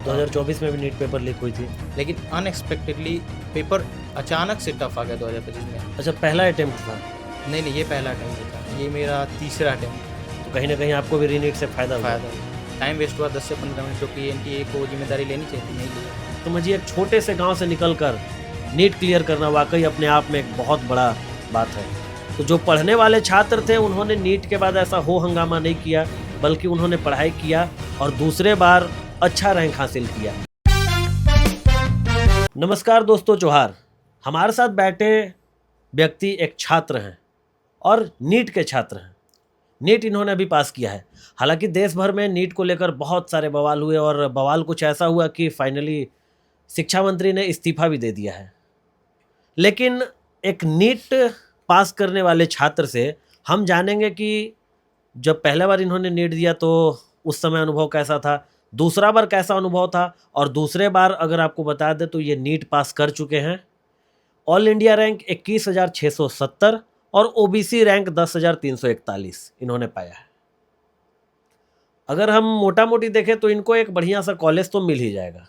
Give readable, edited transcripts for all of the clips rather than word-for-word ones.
2024 में भी NEET paper leak हुई थी। लेकिन अनएक्सपेक्टेडली पेपर अचानक से टफ आ गया 2025 में। अच्छा, पहला अटेम्प्ट था। नहीं, ये पहला अटेम्प्ट था, ये मेरा तीसरा अटेम्प्ट। तो कहीं ना कहीं आपको भी रीनीट से फ़ायदा हुआ। टाइम वेस्ट हुआ 10 से 15 मिनट, जो कि एनटीए को जिम्मेदारी लेनी चाहिए, नहीं ली। समझिए, एक छोटे से गांव से निकलकर नीट क्लियर करना वाकई अपने आप में एक बहुत बड़ा बात है। तो जो पढ़ने वाले छात्र थे उन्होंने नीट के बाद ऐसा हो हंगामा नहीं किया, बल्कि उन्होंने पढ़ाई किया और दूसरे बार अच्छा रैंक हासिल किया। नमस्कार दोस्तों, जोहार। हमारे साथ बैठे व्यक्ति एक छात्र हैं और नीट के छात्र हैं। नीट इन्होंने अभी पास किया है। हालांकि देश भर में नीट को लेकर बहुत सारे बवाल हुए और बवाल कुछ ऐसा हुआ कि फाइनली शिक्षा मंत्री ने इस्तीफा भी दे दिया है। लेकिन एक नीट पास करने वाले छात्र से हम जानेंगे कि जब पहले बार इन्होंने नीट दिया तो उस समय अनुभव कैसा था, दूसरा बार कैसा अनुभव था, और दूसरे बार अगर आपको बता दें तो ये नीट पास कर चुके हैं। ऑल इंडिया रैंक 21,670 और ओबीसी रैंक 10,341 इन्होंने पाया है। अगर हम मोटा मोटी देखें तो इनको एक बढ़िया सा कॉलेज तो मिल ही जाएगा।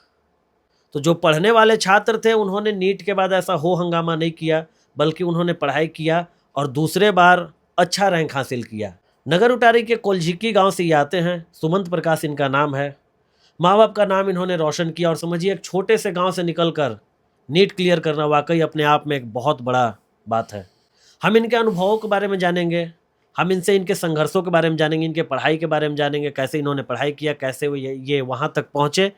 तो जो पढ़ने वाले छात्र थे उन्होंने नीट के बाद ऐसा हो हंगामा नहीं किया, बल्कि उन्होंने पढ़ाई किया और दूसरे बार अच्छा रैंक हासिल किया। नगर उटारी के कोलझिक्की गांव से ये आते हैं। सुमंत प्रकाश इनका नाम है। माँ बाप का नाम इन्होंने रोशन किया और समझिए, एक छोटे से गांव से निकलकर नीट क्लियर करना वाकई अपने आप में एक बहुत बड़ा बात है। हम इनके अनुभवों के बारे में जानेंगे, हम इनसे इनके संघर्षों के बारे में जानेंगे, इनके पढ़ाई के बारे में जानेंगे, कैसे इन्होंने पढ़ाई किया, कैसे वो ये वहाँ तक पहुँचे।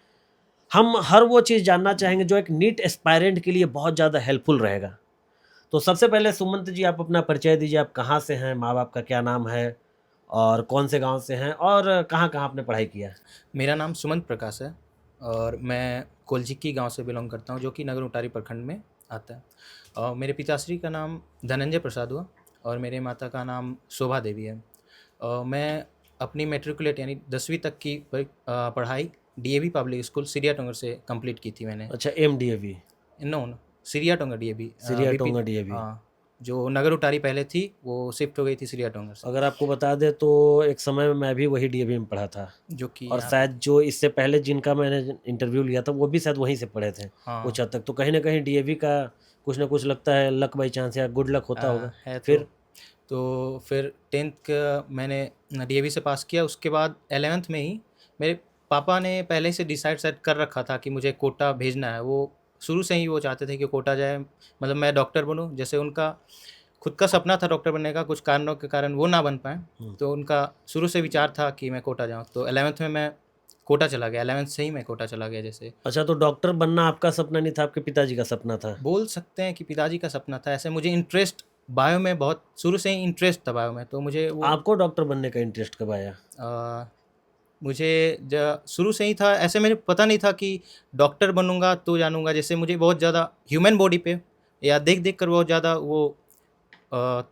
हम हर वो चीज़ जानना चाहेंगे जो एक नीट एस्पायरेंट के लिए बहुत ज़्यादा हेल्पफुल रहेगा। तो सबसे पहले सुमंत जी, आप अपना परिचय दीजिए। आप कहाँ से हैं, माँ बाप का क्या नाम है और कौन से गांव से हैं और कहाँ कहाँ आपने पढ़ाई किया है? मेरा नाम सुमंत प्रकाश है और मैं कोलझिक्की गांव से बिलोंग करता हूं, जो कि नगर उटारी प्रखंड में आता है। और मेरे पिताश्री का नाम धनंजय प्रसाद हुआ और मेरे माता का नाम शोभा देवी है। और मैं अपनी मैट्रिकुलेट यानी 10वीं तक की पढ़ाई डीएवी पब्लिक स्कूल सिरिया टोंगर से कंप्लीट की थी मैंने। अच्छा, एमडीएवी? नो, सिरिया टोंगर डीएवी। सिरिया टोंगा डीएवी। हाँ, जो नगर उटारी पहले थी वो शिफ्ट हो गई थी सिरिया टोंगर से। अगर आपको बता दे तो एक समय में मैं भी वही डीएवी में पढ़ा था, जो कि और शायद जो इससे पहले जिनका मैंने इंटरव्यू लिया था वो भी शायद वहीं से पढ़े थे। हाँ, कुछ हद तक तो कहीं ना कहीं डीएवी का कुछ ना कुछ लगता है लक बाई चांस या गुड लक होता होगा। है। फिर 10th का मैंने डीएवी से पास किया। उसके बाद 11th में ही मेरे पापा ने पहले से डिसाइड सेट कर रखा था कि मुझे कोटा भेजना है। वो शुरू से ही वो चाहते थे कि कोटा जाए, मतलब मैं डॉक्टर बनूं। जैसे उनका खुद का सपना था डॉक्टर बनने का, कुछ कारणों के कारण वो ना बन पाए, तो उनका शुरू से विचार था कि मैं कोटा जाऊँ। तो 11th में मैं कोटा चला गया, 11th से ही मैं कोटा चला गया। जैसे अच्छा, तो डॉक्टर बनना आपका सपना नहीं था, आपके पिताजी का सपना था? बोल सकते हैं कि पिताजी का सपना था। ऐसे मुझे इंटरेस्ट बायो में बहुत शुरू से ही इंटरेस्ट था बायो में, तो मुझे वो आपको डॉक्टर बनने का इंटरेस्ट कब आया? मुझे शुरू से ही था। ऐसे मेरे पता नहीं था कि डॉक्टर बनूंगा तो जानूंगा। जैसे मुझे बहुत ज़्यादा ह्यूमन बॉडी पे या देख देख कर बहुत ज़्यादा वो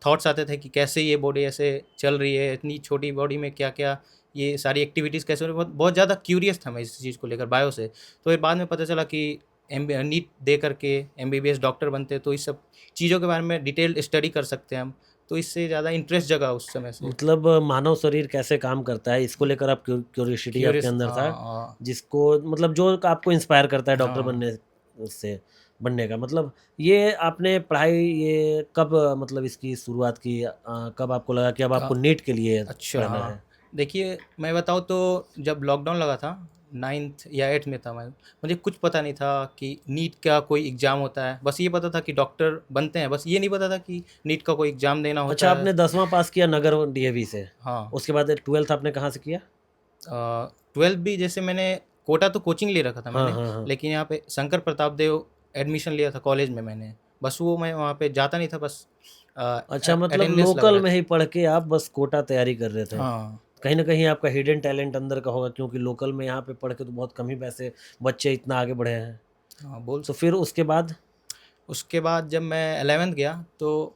थॉट्स आते थे कि कैसे ये बॉडी ऐसे चल रही है, इतनी छोटी बॉडी में क्या क्या ये सारी एक्टिविटीज़ कैसे हो रही है। बहुत ज़्यादा क्यूरियस था मैं इस चीज़ को लेकर बायो से। तो फिर बाद में पता चला कि नीट दे करके एमबीबीएस डॉक्टर बनते हैं, तो इस सब चीज़ों के बारे में डिटेल्ड स्टडी कर सकते हैं हम। तो इससे ज़्यादा इंटरेस्ट जगा उस समय से। मतलब मानव शरीर कैसे काम करता है इसको लेकर आप क्यूरियोसिटी आपके अंदर था, जिसको मतलब जो आपको इंस्पायर करता है डॉक्टर बनने का। मतलब ये आपने पढ़ाई ये कब मतलब इसकी शुरुआत की, कब आपको लगा कि अब आपको नीट के लिए पढ़ना है? देखिए, मैं बताऊँ तो जब लॉकडाउन लगा था 9th या 8th में था मैं, मुझे कुछ पता नहीं था कि नीट का कोई एग्ज़ाम होता है। बस ये पता था कि डॉक्टर बनते हैं, बस ये नहीं पता था कि नीट का कोई एग्ज़ाम देना होता अच्छा, है। आपने 10वां पास किया नगर डीएवी से? हाँ। उसके बाद 12th आपने कहाँ से किया? 12th भी जैसे मैंने कोटा तो कोचिंग ले रखा था मैंने। हाँ। लेकिन यहाँ पे शंकर प्रताप देव एडमिशन लिया था कॉलेज में मैंने। बस वो मैं वहाँ पे जाता नहीं था, बस अच्छा, मतलब अटेंडेंस लगा लोकल रहता। में ही पढ़ के आप बस कोटा तैयारी कर रहे थे। हाँ, कहीं ना कहीं आपका हिडन टैलेंट अंदर का होगा, क्योंकि लोकल में यहाँ पे पढ़ के तो बहुत कम ही पैसे बच्चे इतना आगे बढ़े हैं। हाँ बोल। तो फिर उसके बाद जब मैं 11th गया तो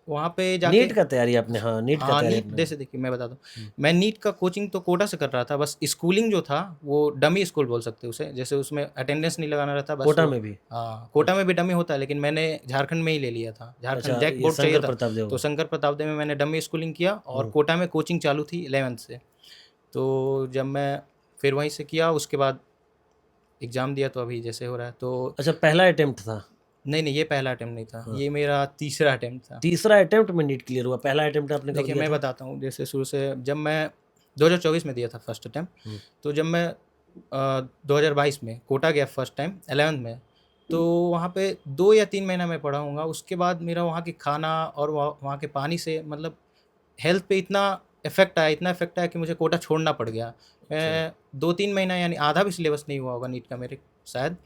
वहाँ पे जाके नीट का तैयारी आपने? हाँ, नीट का तैयारी नीट आपने। जैसे देखिए मैं बता दूँ, मैं नीट का कोचिंग तो कोटा से कर रहा था। बस स्कूलिंग जो था वो डमी स्कूल बोल सकते हैं उसे। जैसे उसमें अटेंडेंस नहीं लगाना रहता, बस कोटा में भी? हाँ, कोटा में भी डमी होता है, लेकिन मैंने झारखंड में ही ले लिया था। झारखंड अच्छा, जैक ये बोर्ड चाहिए शंकर था, प्रताप देव? तो शंकर प्रताप देव में मैंने डमी स्कूलिंग किया और कोटा में कोचिंग चालू थी 11th से। तो जब मैं फिर वहीं से किया, उसके बाद एग्ज़ाम दिया तो अभी जैसे हो रहा है तो अच्छा, पहला अटेम्प्ट था? नहीं, ये पहला अटेम्प्ट नहीं था, हाँ। ये मेरा तीसरा अटेम्प्ट था। तीसरा अटेम्प्ट में नीट क्लियर हुआ, पहला अटेम्प्ट आपने कब देखिए दिया मैं था? बताता हूँ, जैसे शुरू से जब मैं 2024 में दिया था फर्स्ट अटेम्प्ट, हम्म, तो जब मैं 2022 में कोटा गया फर्स्ट टाइम 11th में, तो वहाँ पे 2 या 3 महीना मैं पढ़ा होऊँगा। उसके बाद मेरा वहाँ के खाना और वहाँ के पानी से मतलब हेल्थ पे इतना इफ़ेक्ट आया कि मुझे कोटा छोड़ना पड़ गया। मैं 2-3 महीना यानी आधा भी सिलेबस नहीं हुआ होगा नीट का मेरे शायद,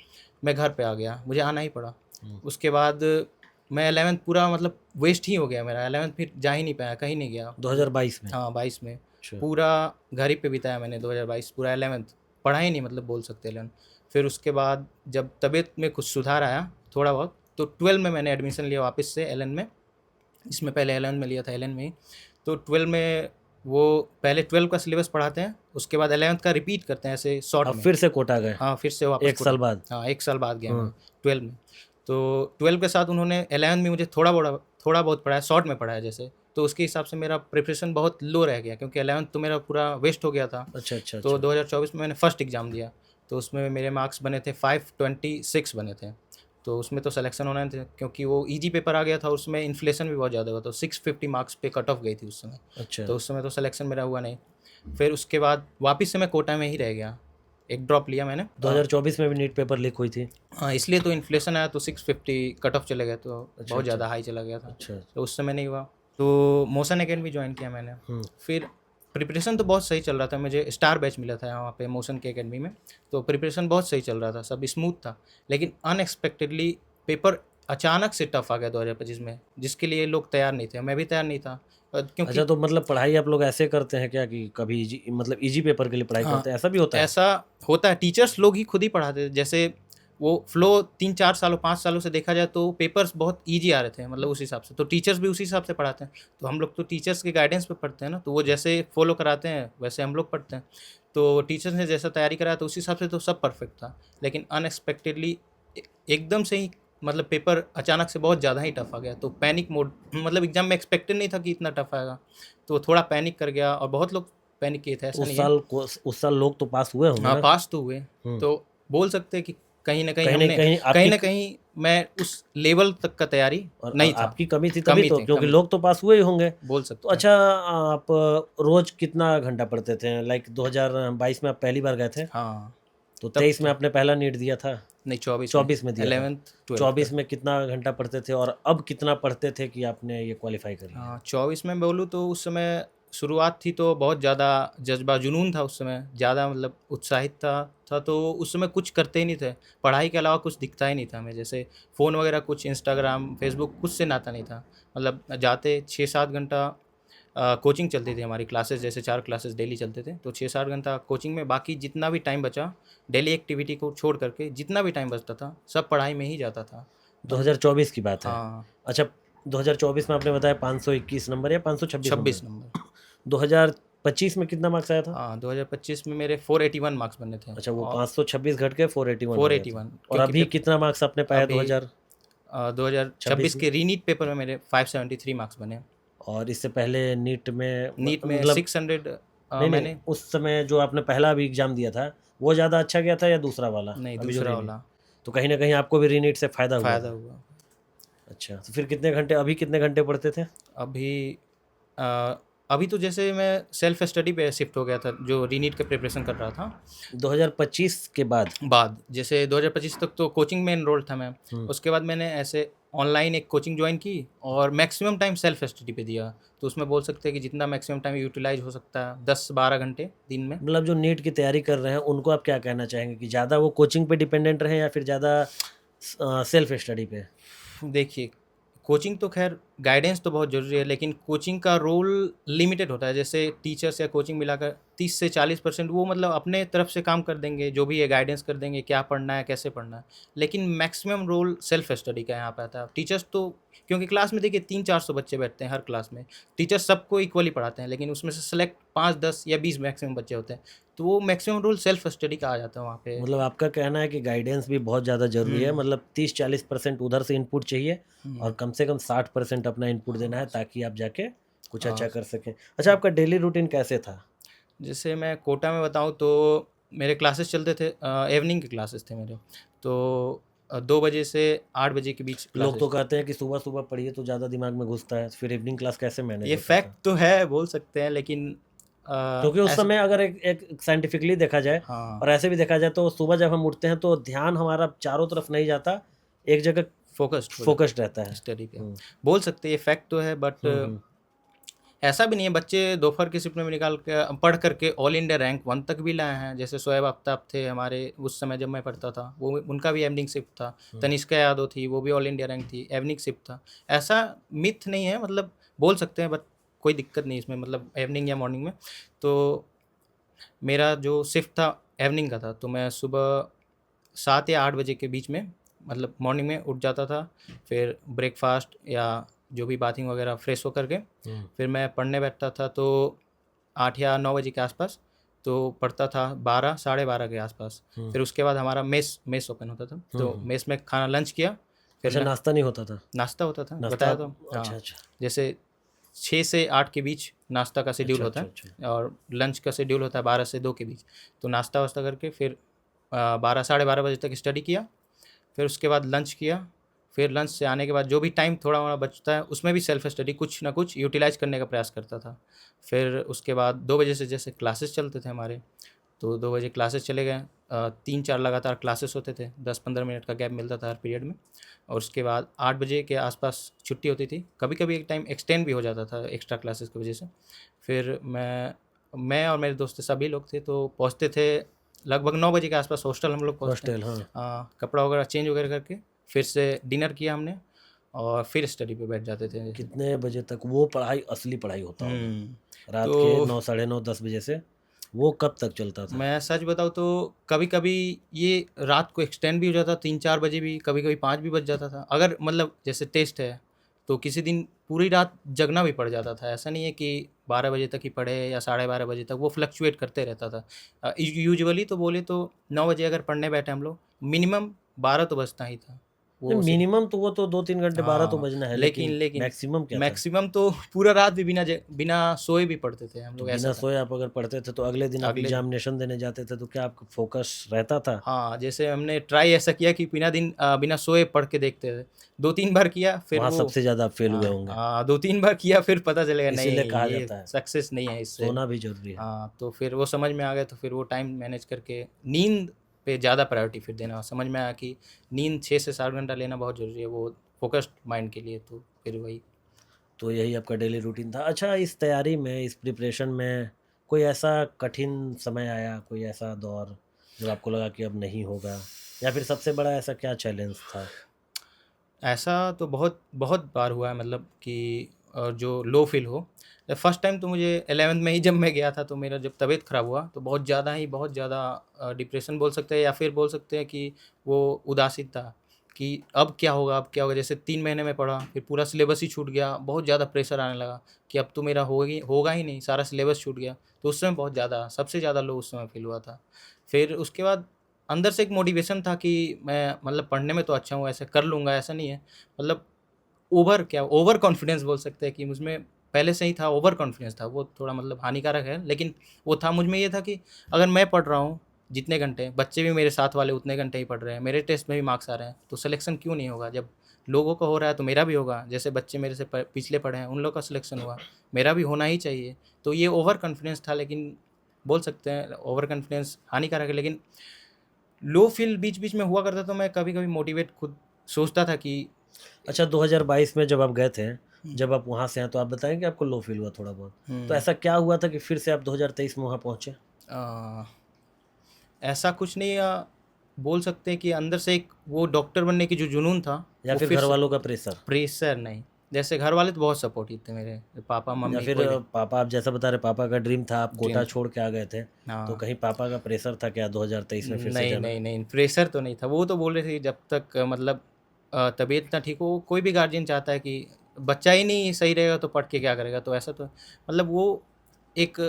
मैं घर पे आ गया, मुझे आना ही पड़ा। हम्म, उसके बाद मैं 11th पूरा मतलब वेस्ट ही हो गया मेरा, 11th फिर जा ही नहीं पाया, कहीं नहीं गया। 2022 में? हाँ, 22 में। अच्छा। पूरा घर ही पे बिताया मैंने 2022 पूरा 11th, पढ़ा ही नहीं मतलब बोल सकते 11th। फिर उसके बाद जब तबीयत में कुछ सुधार आया थोड़ा बहुत, तो 12 में मैंने एडमिशन लिया वापस से एलन में। इसमें पहले एलन में लिया था, एलन में ही। तो 12 में वो पहले 12 का सिलेबस पढ़ाते हैं, उसके बाद 11th का रिपीट करते हैं ऐसे शॉर्ट अब में। फिर से कोटा गए? हाँ, फिर से वापस 1 साल बाद? हाँ, 1 साल बाद गया मैं हाँ। 12 में। तो 12 के साथ उन्होंने 11 में मुझे थोड़ा बहुत पढ़ाया, शॉर्ट में पढ़ाया जैसे। तो उसके हिसाब से मेरा प्रिपरेशन बहुत लो रह गया, क्योंकि 11th तो मेरा पूरा वेस्ट हो गया था। अच्छा, अच्छा, तो अच्छा। 2024 में मैंने फर्स्ट एग्ज़ाम दिया, तो उसमें मेरे मार्क्स बने थे 526 बने थे। तो उसमें तो सिलेक्शन होना थे, क्योंकि वो ईजी पेपर आ गया था, उसमें इन्फ्लेशन भी बहुत ज़्यादा हुआ, तो 650 मार्क्स पे कट ऑफ गई थी उस समय। अच्छा। तो उस समय तो सिलेक्शन मेरा हुआ नहीं। फिर उसके बाद वापस से मैं कोटा में ही रह गया, एक ड्रॉप लिया मैंने। 2024 में भी नीट पेपर लीक हुई थी? हाँ, इसलिए तो इन्फ्लेशन आया, तो 650 कट ऑफ चले गए, तो अच्छा, बहुत अच्छा। ज़्यादा हाई चला गया था। अच्छा। तो उस समय नहीं हुआ, तो मोशन अकेडमी ज्वाइन किया मैंने। फिर प्रिपरेशन तो बहुत सही चल रहा था, मुझे स्टार बैच मिला था वहाँ पे मोशन के अकेडमी में। तो प्रिपरेशन बहुत सही चल रहा था, सब स्मूथ था। लेकिन अनएक्सपेक्टेडली पेपर अचानक से टफ आ गया 2025 में, जिसके लिए लोग तैयार नहीं थे, मैं भी तैयार नहीं था। क्योंकि अच्छा, तो मतलब पढ़ाई आप लोग ऐसे करते हैं क्या कि कभी इजी, मतलब इजी पेपर के लिए पढ़ाई हाँ, करते हैं, ऐसा भी होता है? ऐसा होता है, टीचर्स लोग ही खुद ही पढ़ाते थे। जैसे वो फ्लो 3-4 सालों 5 सालों से देखा जाए तो पेपर्स बहुत ईजी आ रहे थे, मतलब उस हिसाब से तो टीचर्स भी उसी हिसाब से पढ़ाते हैं। तो हम लोग तो टीचर्स के गाइडेंस पे पढ़ते हैं ना, तो वो जैसे फॉलो कराते हैं वैसे हम लोग पढ़ते हैं। तो टीचर्स ने जैसा तैयारी कराया तो उस हिसाब से तो सब परफेक्ट था। लेकिन अनएक्सपेक्टेडली एकदम से ही मतलब पेपर अचानक से बहुत ज़्यादा ही टफ आ गया, तो पैनिक मोड, मतलब एग्जाम में एक्सपेक्टेड नहीं था कि इतना टफ आएगा, तो थोड़ा पैनिक कर गया। और बहुत लोग पैनिक किए थे, ऐसा नहीं है। उस साल लोग तो पास हुए होंगे हाँ, ना? पास तो हुए। हम्म। तो बोल सकते हैं कि कहीं न कहीं कहीं ना हमने कहीं कहीं न आपकी, कहीं मैं उस लेवल तक का तैयारी और नहीं था। आपकी कमी थी तभी तो, क्योंकि कमी लोग तो पास हुए ही होंगे। बोल तो सकते हैं। अच्छा, आप रोज कितना घंटा पढ़ते थे? लाइक 2022 में आप पहली बार गए थे, हाँ, तो तब 23 में तो आपने पहला नीट दिया था? नहीं, 24 में 24 में दिया था? 11th 12th 24 का। में कितना घंटा पढ़ते थे, और अब कितना पढ़ते थे कि आपने ये क्वालिफाई कर लिया? हाँ, 24 में बोलूँ तो उस समय शुरुआत थी तो बहुत ज़्यादा जज़्बा जुनून था उस समय, ज़्यादा मतलब उत्साहित था तो उस समय कुछ करते ही नहीं थे। पढ़ाई के अलावा कुछ दिखता ही नहीं था हमें, जैसे फ़ोन वगैरह कुछ इंस्टाग्राम, फेसबुक कुछ से नाता नहीं था। मतलब जाते 6-7 घंटा कोचिंग चलती थी हमारी, क्लासेस जैसे 4 क्लासेस डेली चलते थे, तो 6-7 घंटा कोचिंग में, बाकी जितना भी टाइम बचा डेली एक्टिविटी को छोड़ करके जितना भी टाइम बचता था सब पढ़ाई में ही जाता था। 2024 की बात है? हाँ, अच्छा, 2024 में आपने बताया 521 नंबर या 526 नंबर? 26 नंबर। 2025 में कितना मार्क्स आया था? हाँ, 2025 में मेरे 481 मार्क्स बने थे। अच्छा, वो और 526 घट के 481 हो गया था। 481 और क्योंकि अभी कितना मार्क्स आपने पाया अभी 2026 में? के रीनीट पेपर में मेरे 573 मार्क्स बने। और इससे पहले नीट में नीट में मतलब, 600 नहीं नहीं, मैंने उस समय जो आपने पहला अभी एग्जाम दिया था वो ज़्यादा अच्छा गया था या दूसरा वाला? नहीं, अभी जो दूसरा रीनीट, वाला तो कहीं ना कहीं आपको भी रीनीट से फ़ायदा हुआ फ़ायदा था? हुआ। अच्छा, तो फिर कितने घंटे, अभी कितने घंटे पढ़ते थे? अभी अ, अभी तो जैसे मैं सेल्फ स्टडी पे शिफ्ट हो गया था, जो रीनीट का प्रिपरेशन कर रहा था। 2025 के बाद? जैसे 2025 तक तो कोचिंग में एनरोल्ड था मैं। उसके बाद मैंने ऐसे ऑनलाइन एक कोचिंग ज्वाइन की और मैक्सिमम टाइम सेल्फ स्टडी पे दिया। तो उसमें बोल सकते हैं कि जितना मैक्सिमम टाइम यूटिलाइज हो सकता है 10-12 घंटे दिन में। मतलब जो नीट की तैयारी कर रहे हैं उनको आप क्या कहना चाहेंगे कि ज़्यादा वो कोचिंग पे डिपेंडेंट रहें या फिर ज़्यादा सेल्फ स्टडी पे? देखिए, कोचिंग तो ख़ैर गाइडेंस तो बहुत ज़रूरी है, लेकिन कोचिंग का रोल लिमिटेड होता है। जैसे टीचर्स या कोचिंग मिलाकर 30 से 40% वो मतलब अपने तरफ से काम कर देंगे, जो भी है गाइडेंस कर देंगे, क्या पढ़ना है, कैसे पढ़ना है। लेकिन मैक्सिमम रोल सेल्फ स्टडी का यहाँ पे आता है। टीचर्स तो, क्योंकि क्लास में देखिए 300-400 बच्चे बैठते हैं हर क्लास में, टीचर्स सबको इक्वली पढ़ाते हैं, लेकिन उसमें से सेलेक्ट 5, 10 या 20 मैक्सिमम बच्चे होते हैं। तो वो मैक्सिमम रोल सेल्फ स्टडी का आ जाता है वहाँ पे। मतलब आपका कहना है कि गाइडेंस भी बहुत ज़्यादा ज़रूरी है, हुँ, मतलब 30-40% उधर से इनपुट चाहिए हुँ। और कम से कम 60% अपना इनपुट देना है ताकि आप जाके कुछ हाँ, अच्छा कर सकें। अच्छा, आपका डेली रूटीन कैसे था? जैसे मैं कोटा में बताऊँ तो मेरे क्लासेस चलते थे, इवनिंग के क्लासेस थे मेरे, तो 2 बजे से 8 बजे के बीच लोग तो क्लासेस। कहते हैं कि सुबह सुबह पढ़िए तो ज़्यादा दिमाग में घुसता है, फिर इवनिंग क्लास कैसे मैनेज ये होता फैक्ट था? तो है, बोल सकते हैं, लेकिन क्योंकि उस ऐसा समय अगर एक साइंटिफिकली देखा जाए हाँ, और ऐसे भी देखा जाए तो सुबह जब हम उठते हैं तो ध्यान हमारा चारों तरफ नहीं जाता, एक जगह फोकस्ड हो फोकस्ड रहता है। स्टडी पे, हम्म बोल सकते हैं ये फैक्ट तो है, बट हम्म ऐसा भी नहीं है। बच्चे दोपहर की शिफ्ट में भी निकाल के पढ़ करके ऑल इंडिया रैंक 1 तक भी लाए हैं। जैसे शोएब आफ्ताब थे हमारे उस समय जब मैं पढ़ता था, वो उनका भी इवनिंग शिफ्ट था। हम्म। तनिष्का यादव थी, वो भी ऑल इंडिया रैंक थी, इवनिंग शिफ्ट था। ऐसा मिथ नहीं है, मतलब बोल सकते हैं, बट कोई दिक्कत नहीं इसमें, मतलब इवनिंग या मॉर्निंग में। तो मेरा जो शिफ्ट था इवनिंग का था, तो मैं सुबह 7 या 8 बजे के बीच में, मतलब मॉर्निंग में उठ जाता था। फिर ब्रेकफास्ट या जो भी बाथिंग वगैरह फ्रेश होकर के हम्म फिर मैं पढ़ने बैठता था। तो 8 या 9 बजे के आसपास तो पढ़ता था, 12 साढ़े 12 के आसपास। हम्म फिर उसके बाद हमारा मेस ओपन होता था, तो हम्म। मेस में खाना लंच किया। फिर अच्छा, नाश्ता नहीं होता था? नाश्ता होता था, नाश्ता बताया आप, तो अच्छा हाँ। अच्छा जैसे 6 से 8 के बीच नाश्ता का शेड्यूल अच्छा होता अच्छा अच्छा। है, और लंच का शेड्यूल होता है 12 से 2 के बीच। तो नाश्ता वास्ता करके फिर 12 साढ़े 12 बजे तक स्टडी किया। फिर उसके बाद लंच किया। फिर लंच से आने के बाद जो भी टाइम थोड़ा-मोड़ा बचता है, उसमें भी सेल्फ स्टडी कुछ ना कुछ यूटिलाइज़ करने का प्रयास करता था। फिर उसके बाद 2 बजे से जैसे क्लासेस चलते थे हमारे, तो 2 बजे क्लासेस चले गए। 3-4 लगातार क्लासेस होते थे, 10-15 मिनट का गैप मिलता था हर पीरियड में। और उसके बाद 8 बजे के आसपास छुट्टी होती थी। कभी-कभी एक टाइम एक्सटेंड भी हो जाता था एक्स्ट्रा क्लासेस की वजह से। फिर मैं और मेरे दोस्त सभी लोग थे, तो पहुँचते थे लगभग 9 बजे के आसपास हॉस्टल हम लोग पहुँचते हैं। हॉस्टल, हाँ। कपड़ा वगैरह चेंज वगैरह करके फिर से डिनर किया हमने, और फिर स्टडी पे बैठ जाते थे। कितने बजे तक वो पढ़ाई, असली पढ़ाई होता होगा? हुँ, रात के तो 9 साढ़े 9 10 बजे से वो कब तक चलता था? मैं सच बताऊँ तो कभी-कभी ये रात को एक्सटेंड भी हो जाता, 3-4 बजे भी, कभी-कभी 5 भी बज जाता था। अगर मतलब जैसे टेस्ट है, तो किसी दिन पूरी रात जगना भी पड़ जाता था। ऐसा नहीं है कि 12 बजे तक ही पढ़े या साढ़े 12 बजे तक, वो फ्लक्चुएट करते रहता था। यूजुअली तो बोले तो 9 बजे अगर पढ़ने बैठे हम लोग, मिनिमम 12 तो बजता ही था। वो मिनिमम तो वो तो 2-3 घंटे 12 तो हाँ, बजना है, लेकिन लेकिन लेकिन मैक्सिमम क्या था? मैक्सिमम तो पूरा रात भी बिना सोए भी पढ़ते थे हम तो लोग, ऐसा बिना था। सोए आप अगर पढ़ते थे तो अगले दिन आप अगले दिन एग्जामिनेशन देने जाते थे तो क्या आपका फोकस रहता था? हाँ, जैसे हमने ट्राई ऐसा किया कि बिना सोए पढ़ के देखते थे। 2-3 बार किया, फिर वहाँ वो सबसे ज़्यादा आप फेल हुए हाँ, होंगे, 2-3 बार किया, फिर पता चलेगा इसीलिए नहीं कहा ये जाता है सक्सेस नहीं है इससे। सोना भी ज़रूरी है। हाँ, तो फिर वो समझ में आ गया, तो फिर वो टाइम मैनेज करके नींद पे ज़्यादा प्रायोरिटी फिर देना समझ में आया कि नींद 6 से 7 घंटा लेना बहुत ज़रूरी है, वो फ़ोकस्ड माइंड के लिए। तो फिर वही तो यही आपका डेली रूटीन था। अच्छा, इस तैयारी में, इस प्रिपरेशन में कोई ऐसा कठिन समय आया, कोई ऐसा दौर जब आपको लगा कि अब नहीं होगा, या फिर सबसे बड़ा ऐसा क्या चैलेंज था? ऐसा तो बहुत बहुत बार हुआ है, मतलब कि जो लो फील हो। फर्स्ट टाइम तो मुझे 11th में ही जब मैं गया था, तो मेरा जब तबीयत ख़राब हुआ, तो बहुत ज़्यादा डिप्रेशन बोल सकते हैं, या फिर बोल सकते हैं कि वो उदासी था कि अब क्या होगा, अब क्या होगा। जैसे 3 महीने में पढ़ा, फिर पूरा सिलेबस ही छूट गया, बहुत ज़्यादा प्रेशर आने लगा कि अब तो मेरा होगा ही नहीं, सारा सिलेबस छूट गया। तो उस समय बहुत ज़्यादा, सबसे ज़्यादा लो उस समय फील हुआ था। फिर उसके बाद अंदर से एक मोटिवेशन था कि मैं मतलब पढ़ने में तो अच्छा हूँ, ऐसे कर लूँगा, ऐसा नहीं है। मतलब ओवर कॉन्फिडेंस बोल सकते हैं कि मुझमें पहले से ही था, ओवर कॉन्फिडेंस था, वो थोड़ा मतलब हानिकारक है, लेकिन वो था मुझ में। ये था कि अगर मैं पढ़ रहा हूँ जितने घंटे, बच्चे भी मेरे साथ वाले उतने घंटे ही पढ़ रहे हैं, मेरे टेस्ट में भी मार्क्स आ रहे हैं, तो सिलेक्शन क्यों नहीं होगा? जब लोगों का हो रहा है तो मेरा भी होगा। जैसे बच्चे मेरे से पिछले पढ़े हैं, उन लोग का सिलेक्शन हुआ, मेरा भी होना ही चाहिए। तो ये ओवर कॉन्फिडेंस था, लेकिन बोल सकते हैं ओवर कॉन्फिडेंस हानिकारक है। लेकिन लो फील बीच-बीच में हुआ करता, तो मैं कभी-कभी मोटिवेट खुद सोचता था कि अच्छा, 2022 में जब आप गए थे, हुँ, जब आप वहाँ से हैं, तो आप बताएँगे कि आपको लो फ़ील हुआ थोड़ा बहुत? तो हुँ, ऐसा क्या हुआ था कि फिर से आप 2023 में वहाँ पहुँचे? अ, ऐसा कुछ नहीं, बोल सकते हैं कि अंदर से एक वो डॉक्टर बनने की जो जुनून था, या वो फिर फिर से घरवालों का प्रेशर? प्रेशर नहीं। जैसे घर वाले तो बहुत सपोर्टिव थे मेरे, पापा, या मम्मी फिर कोई भी पापा, आप जैसा बता रहे पापा का ड्रीम था, आप ड्रीम कोटा था। छोड़ के आ गए थे, तो हाँ, कहीं पापा का प्रेशर था क्या 2023 में फिर से नहीं, जाना? नहीं, नहीं, प्रेशर तो नहीं था। वो तो बोल रहे थे जब तक मतलब तबीयत ना ठीक हो, कोई भी गार्जियन चाहता है कि बच्चा ही नहीं सही रहेगा तो पढ़ के क्या करेगा? तो ऐसा तो मतलब वो एक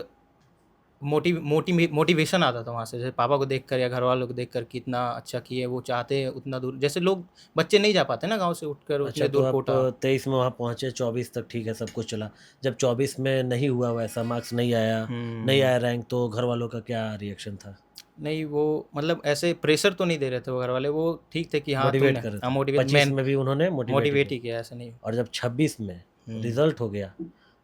मोटिवेशन आता था वहाँ से, जैसे पापा को देखकर या घरवालों को देखकर कि इतना अच्छा किए, वो चाहते हैं उतना दूर, जैसे लोग बच्चे नहीं जा पाते ना गाँव से उठकर अच्छा, उतने तो दूर आप कोटा। 23 में वहाँ पहुँचे, 24 तक ठीक है, सब कुछ चला। जब 24 में नहीं हुआ वैसा, मार्क्स नहीं आया हुँ। रैंक, तो घरवालों का क्या रिएक्शन था? नहीं वो मतलब ऐसे प्रेशर तो नहीं दे रहे थे वो घर वाले, वो ठीक थे कि हाँ मोटिवेट तुमने कर रहे हाँ थे, मोटिवेट 25 मैन में भी उन्होंने मोटिवेट मोटिवेट किया। ही किया, ऐसा नहीं। और जब 26 में हम्म। रिजल्ट हो गया,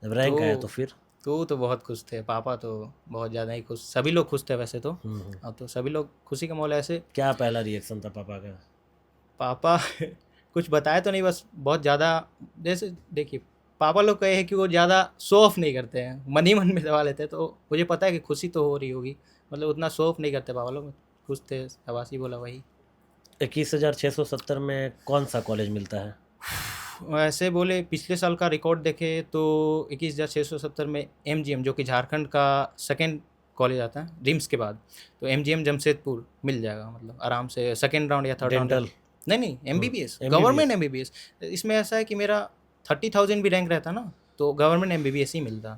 जब रैंक आया, तो तो फिर तो बहुत खुश थे पापा, तो बहुत ज़्यादा ही खुश, सभी लोग खुश थे वैसे तो। हम्म। अब तो सभी लोग खुशी का माहौल है ऐसे। क्या पहला रिएक्शन था पापा का? पापा कुछ बताया तो नहीं, बस बहुत ज़्यादा जैसे देखिए, पापा लोग कहे हैं कि वो ज़्यादा शो ऑफ नहीं करते हैं, मन ही मन में दबा लेते हैं, तो मुझे पता है कि खुशी तो हो रही होगी, मतलब उतना शो ऑफ नहीं करते पापा लोग, खुश थे, शाबाशी बोला वही। 21,670 में कौन सा कॉलेज मिलता है? वैसे बोले पिछले साल का रिकॉर्ड देखे तो 21,670 में एमजीएम, जो कि झारखंड का सेकंड कॉलेज आता है रिम्स के बाद, तो एमजीएम जमशेदपुर मिल जाएगा, मतलब आराम से सेकंड राउंड या थर्ड राउंड। डेंटल। नहीं एमबीबीएस, गवर्नमेंट एमबीबीएस। एमबीबीएस। इसमें ऐसा है कि मेरा 30,000 भी रैंक रहता ना, तो गवर्नमेंट एमबीबीएस ही मिलता।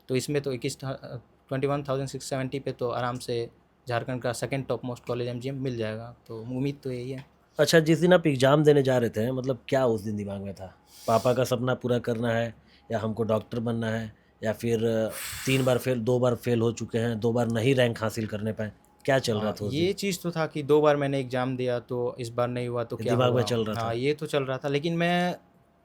तो इसमें तो 21,670 पे तो आराम से झारखंड का second top most college MGM मिल जाएगा, तो उम्मीद तो यही है। अच्छा, जिस दिन आप एग्ज़ाम देने जा रहे थे, मतलब क्या उस दिन दिमाग में था? पापा का सपना पूरा करना है, या हमको डॉक्टर बनना है, या फिर 3 बार फेल, 2 बार फेल हो चुके हैं, 2 बार नहीं रैंक हासिल करने पाए? क्या चल रहा हाँ, था उस दिन? ये चीज़ तो था कि 2 बार मैंने एग्ज़ाम दिया तो इस बार नहीं हुआ तो ये क्या दिमाग में होगा? चल रहा हाँ, था? ये तो चल रहा था, लेकिन मैं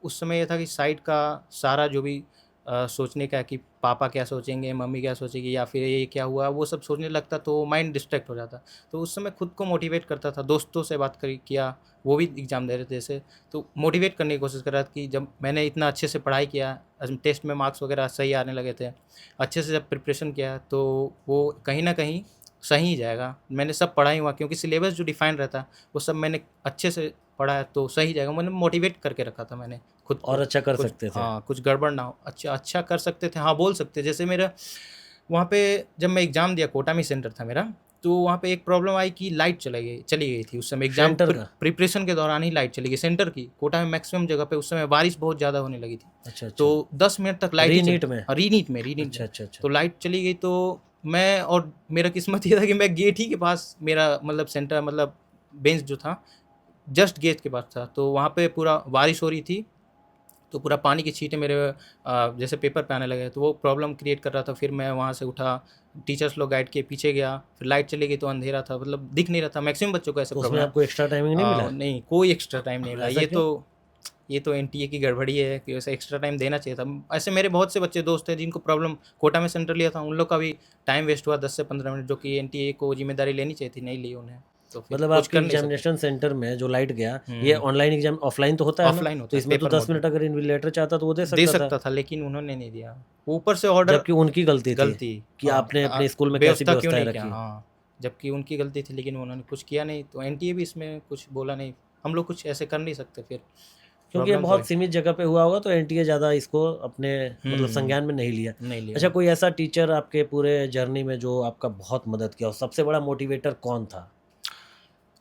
उस समय ये था कि साइड का सारा जो भी सोचने का है कि पापा क्या सोचेंगे, मम्मी क्या सोचेगी, या फिर ये क्या हुआ, वो सब सोचने लगता तो माइंड डिस्ट्रैक्ट हो जाता। तो उस समय खुद को मोटिवेट करता था, दोस्तों से बात करी किया, वो भी एग्ज़ाम दे रहे थे जैसे, तो मोटिवेट करने की कोशिश कर रहा था कि जब मैंने इतना अच्छे से पढ़ाई किया, टेस्ट में मार्क्स वगैरह सही आने लगे थे, अच्छे से जब प्रिपरेशन किया तो वो कहीं न कहीं सही ही जाएगा। मैंने सब पढ़ा ही हुआ, क्योंकि सिलेबस जो डिफाइंड रहता है वो सब मैंने अच्छे से पढ़ा है, तो सही जाएगा। मैंने मोटिवेट करके रखा था मैंने खुद और को, अच्छा कर कुछ सकते थे? हाँ, कुछ गड़बड़ ना हो, अच्छा कर सकते थे, हाँ, बोल सकते। जैसे मेरा वहाँ पे जब मैं एग्ज़ाम दिया, कोटा में सेंटर था मेरा, तो वहाँ पे एक प्रॉब्लम आई कि लाइट चली गई थी उस समय, एग्ज़ाम सेंटर का? प्रिपरेशन के दौरान ही लाइट चली गई सेंटर की। कोटा में मैक्सिमम जगह पे उस समय बारिश बहुत ज़्यादा होने लगी थी, अच्छा, अच्छा। तो 10 मिनट तक लाइट ही चली। रीनीट में? हाँ, रीनीट अच्छा, में। अच्छा, अच्छा। तो लाइट चली गई, तो मैं और मेरा किस्मत ये था कि मैं गेट ही के पास, मेरा मतलब सेंटर, मतलब बेंच जो था जस्ट गेट के पास था, तो वहाँ पे पूरा बारिश हो रही थी, तो पूरा पानी की छींटें मेरे जैसे पेपर पे आने लगे, तो वो प्रॉब्लम क्रिएट कर रहा था। फिर मैं वहाँ से उठा, टीचर्स लोग गाइड किए, पीछे गया, फिर लाइट चली गई तो अंधेरा था, मतलब दिख नहीं रहा था। मैक्सिमम बच्चों को ऐसे तो उसमें प्रॉब्लम है। आपको एक्स्ट्रा टाइमिंग नहीं मिला? नहीं, कोई एक्स्ट्रा टाइम नहीं मिला। ऐसा क्यों? ये तो एनटीए की गड़बड़ी है कि वैसे एक्स्ट्रा टाइम देना चाहिए था। ऐसे मेरे बहुत से बच्चे दोस्त हैं जिनको प्रॉब्लम, कोटा में सेंटर लिया था, उन लोग का भी टाइम वेस्ट हुआ 10 से 15 मिनट, जो कि एनटीए को जिम्मेदारी लेनी चाहिए थी, नहीं ली उन्हें, तो फिर मतलब कुछ आपके कर नहीं सकते। एग्जामिनेशन सेंटर में जो लाइट गया, ये ऑनलाइन एग्जाम, ऑफलाइन तो होता है ना? ऑफलाइन तो होता है, इसमें तो पेपर 10 मोड में मिनट अगर इन्विजिलेटर चाहता तो वो दे दे सकता था। सकता था, लेकिन उन्होंने नहीं दिया। ऊपर से ऑर्डर, जबकि उनकी गलती थी गलती, कि हाँ, आपने अपने स्कूल में कैसी व्यवस्था क्यों व्यवस्थाएं नहीं किया, रखी। हाँ, जबकि उनकी गलती थी, लेकिन उन्होंने कुछ किया नहीं, तो एनटीए भी इसमें कुछ बोला नहीं। हम लोग कुछ ऐसे कर नहीं सकते, फिर क्योंकि ये प्रॉब्लम तो बहुत है। सीमित जगह पे हुआ होगा, तो एनटीए ज़्यादा इसको अपने मतलब हम्म, संज्ञान में नहीं लिया। नहीं अच्छा, लिया। कोई ऐसा टीचर आपके पूरे जर्नी में जो आपका बहुत मदद किया हो, सबसे बड़ा मोटिवेटर कौन था?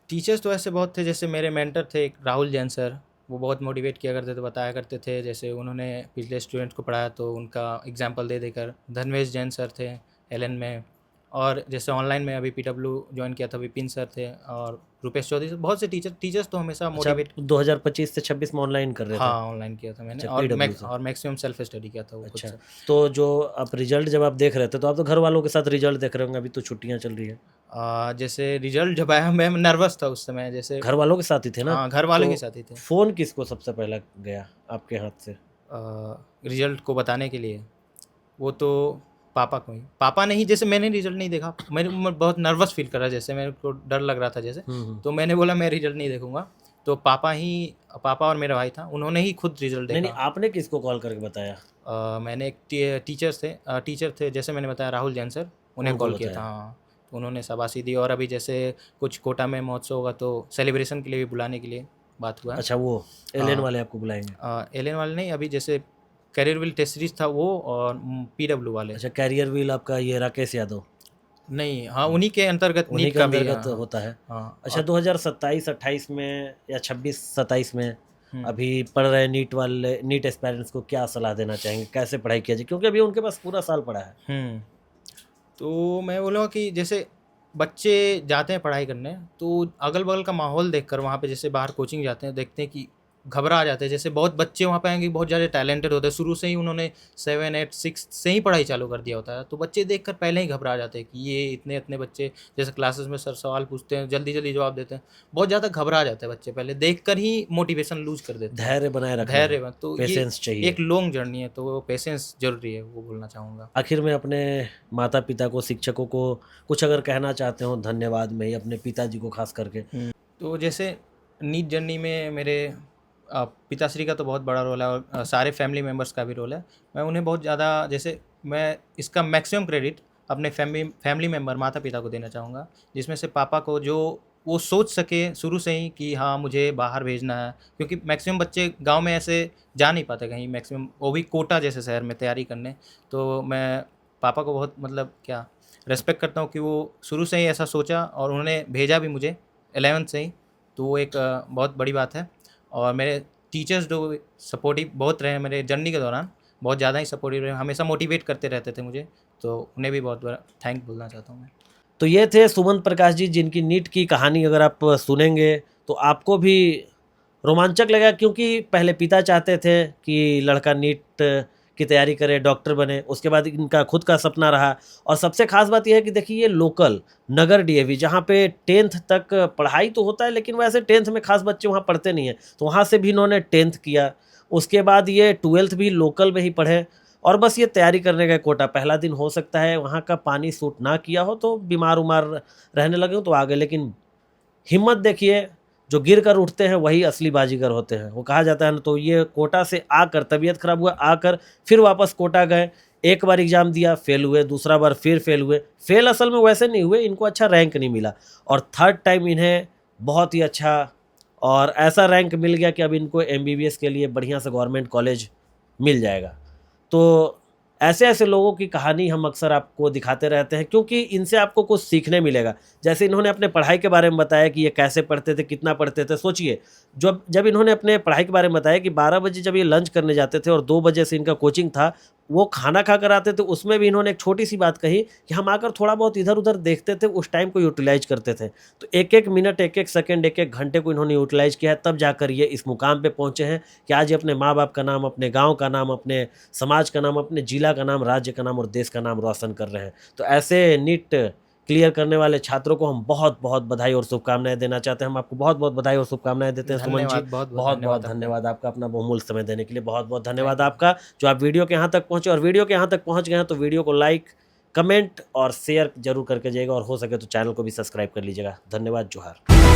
टीचर्स तो ऐसे बहुत थे, जैसे मेरे मेंटर थे एक राहुल जैन सर, वो बहुत मोटिवेट किया करते थे, बताया करते थे, जैसे उन्होंने पिछले स्टूडेंट्स को पढ़ाया तो उनका एग्जांपल दे देकर। धनवेश जैन सर थे एलन में, और जैसे ऑनलाइन में अभी पीडब्ल्यू ज्वाइन किया था, विपिन सर थे, और रुपेश चौधरी सर, बहुत से टीचर्स तो हमेशा अच्छा, आप मोटिवेट। 2025 से 26 में ऑनलाइन कर रहे थे? हाँ, ऑनलाइन किया था मैंने, अच्छा, पीडब्ल्यू से। और मैक्सिमम सेल्फ स्टडी किया था वो खुद अच्छा, से। तो जो आप रिजल्ट जब आप देख रहे थे, तो आप तो घर वालों के साथ रिजल्ट देख रहे होंगे, अभी तो छुट्टियां चल रही है। जैसे रिजल्ट जब आया, मैं नर्वस था उस समय, जैसे घर वालों के साथ ही थे ना? हाँ, घर तो वालों के साथ ही थे। फोन किसको सबसे पहला गया आपके हाथ से? रिजल्ट को बताने के लिए वो तो पापा को ही, पापा ने ही, जैसे मैंने रिजल्ट नहीं देखा, मैं बहुत नर्वस फील कर रहा, जैसे मेरे को डर लग रहा था जैसे, हम्म। तो मैंने बोला मैं रिजल्ट नहीं देखूंगा, तो पापा और मेरा भाई था, उन्होंने ही खुद रिजल्ट नहीं देखा। नहीं, आपने किसको कॉल करके बताया? मैंने एक टीचर थे, जैसे मैंने बताया राहुल जैन सर, उन्हें उनको कॉल किया था, बताया? हाँ। तो उन्होंने शाबाशी दी, और अभी जैसे कुछ कोटा में महोत्सव होगा तो सेलिब्रेशन के लिए भी बुलाने के लिए बात हुआ है। अच्छा, वो एलियन वाले आपको बुलाएंगे? एलियन वाले नहीं, अभी जैसे कैरियर विल टेस्ट सीरीज था वो, और पीडब्ल्यू वाले। अच्छा, कैरियर व्हील आपका ये राकेश यादव, नहीं, हाँ, उन्हीं के अंतर्गत उन्हीं नीट के का भी, अंतर्गत हाँ। होता है? हाँ, अच्छा, 2027-28 में या 26-27 में हम्म, अभी पढ़ रहे नीट वाले, नीट एस्पायरेंट्स को क्या सलाह देना चाहेंगे, कैसे पढ़ाई किया जाए, क्योंकि अभी उनके पास पूरा साल पड़ा है। तो मैं बोलूँगा कि जैसे बच्चे जाते हैं पढ़ाई करने, तो अगल बगल का माहौल देखकर, वहाँ पे जैसे बाहर कोचिंग जाते हैं, देखते हैं कि घबरा जाते हैं। जैसे बहुत बच्चे वहाँ पे आएँगे, बहुत ज़्यादा टैलेंटेड होते हैं, शुरू से ही उन्होंने 7, 8, 6 से ही पढ़ाई चालू कर दिया होता है, तो बच्चे देखकर पहले ही घबरा जाते हैं कि ये इतने-इतने बच्चे, जैसे क्लासेस में सर सवाल पूछते हैं, जल्दी-जल्दी जवाब देते हैं, बहुत ज़्यादा घबरा जाते हैं बच्चे, पहले देखकर ही मोटिवेशन लूज़ कर देते हैं। धैर्य बनाए रखना धैर्य है, तो ये पेशेंस चाहिए। एक लॉन्ग जर्नी है, तो वो पेशेंस ज़रूरी है, वो बोलना चाहूँगा। आखिर में अपने माता-पिता को, शिक्षकों को कुछ अगर कहना चाहते हो धन्यवाद में ही, अपने पिताजी को ख़ास करके? तो जैसे नीट जर्नी में मेरे पिताश्री का तो बहुत बड़ा रोल है, और सारे फैमिली मेम्बर्स का भी रोल है। मैं उन्हें बहुत ज़्यादा, जैसे मैं इसका मैक्सिमम क्रेडिट अपने फैमिली मेम्बर माता-पिता को देना चाहूँगा, जिसमें से पापा को, जो वो सोच सके शुरू से ही कि हाँ, मुझे बाहर भेजना है, क्योंकि मैक्सिमम बच्चे गाँव में ऐसे जा नहीं पाते कहीं, मैक्सिमम वो भी कोटा जैसे शहर में तैयारी करने। तो मैं पापा को बहुत, मतलब क्या, रिस्पेक्ट करता हूँ कि वो शुरू से ही ऐसा सोचा और उन्होंने भेजा भी मुझे 11th से ही, तो वो एक बहुत बड़ी बात है। और मेरे टीचर्स जो सपोर्टिव बहुत रहे मेरे जर्नी के दौरान, बहुत ज़्यादा ही सपोर्टिव रहे, हमेशा मोटिवेट करते रहते थे मुझे, तो उन्हें भी बहुत बड़ा थैंक बोलना चाहता हूँ मैं। तो ये थे सुमंत प्रकाश जी, जिनकी नीट की कहानी अगर आप सुनेंगे तो आपको भी रोमांचक लगेगा, क्योंकि पहले पिता चाहते थे कि लड़का नीट की तैयारी करे, डॉक्टर बने, उसके बाद इनका खुद का सपना रहा। और सबसे खास बात यह है कि देखिए, ये लोकल नगर डीएवी, जहाँ पे 10th तक पढ़ाई तो होता है, लेकिन वैसे 10th में खास बच्चे वहाँ पढ़ते नहीं हैं, तो वहाँ से भी इन्होंने 10th किया। उसके बाद ये 12th भी लोकल में ही पढ़े, और बस ये तैयारी करने का कोटा, पहला दिन हो सकता है वहाँ का पानी सूट ना किया हो, तो बीमार उमार रहने लगे हो तो आ गए, लेकिन हिम्मत देखिए, जो गिर कर उठते हैं वही असली बाजीगर होते हैं, वो कहा जाता है ना। तो ये कोटा से आकर, तबीयत खराब हुआ, आकर फिर वापस कोटा गए, एक बार एग्जाम दिया, फेल हुए, दूसरा बार फिर फेल हुए। फेल असल में वैसे नहीं हुए, इनको अच्छा रैंक नहीं मिला, और थर्ड टाइम इन्हें बहुत ही अच्छा और ऐसा रैंक मिल गया कि अब इनको एमबीबीएस के लिए बढ़िया से गवर्नमेंट कॉलेज मिल जाएगा। तो ऐसे ऐसे लोगों की कहानी हम अक्सर आपको दिखाते रहते हैं, क्योंकि इनसे आपको कुछ सीखने मिलेगा। जैसे इन्होंने अपने पढ़ाई के बारे में बताया कि ये कैसे पढ़ते थे, कितना पढ़ते थे। सोचिए, जब इन्होंने अपने पढ़ाई के बारे में बताया कि 12 बजे जब ये लंच करने जाते थे और 2 बजे से इनका कोचिंग था, वो खाना खा कर आते थे, उसमें भी इन्होंने एक छोटी सी बात कही कि हम आकर थोड़ा बहुत इधर उधर देखते थे, उस टाइम को यूटिलाइज करते थे। तो एक एक मिनट, एक एक सेकेंड, एक एक घंटे को इन्होंने यूटिलाइज किया है, तब जाकर ये इस मुकाम पे पहुंचे हैं कि आज ये अपने माँ बाप का नाम, अपने गाँव का नाम, अपने समाज का नाम, अपने जिला का नाम, राज्य का नाम और देश का नाम रोशन कर रहे हैं। तो ऐसे नीट क्लियर करने वाले छात्रों को हम बहुत बहुत बधाई और शुभकामनाएं देना चाहते हैं। हम आपको बहुत बहुत बधाई और शुभकामनाएं देते हैं सुमन जी। धन्यवाद, बहुत-बहुत बहुत बहुत धन्यवाद आपका। धन्यवाद आपका अपना बहुमूल्य समय देने के लिए। बहुत बहुत धन्यवाद थैंक यू। आपका जो आप वीडियो के यहाँ तक पहुँचे, और वीडियो के यहाँ तक पहुँच गए हैं तो वीडियो को लाइक, कमेंट और शेयर जरूर करके जाइएगा, और हो सके तो चैनल को भी सब्सक्राइब कर लीजिएगा। धन्यवाद, जोहार।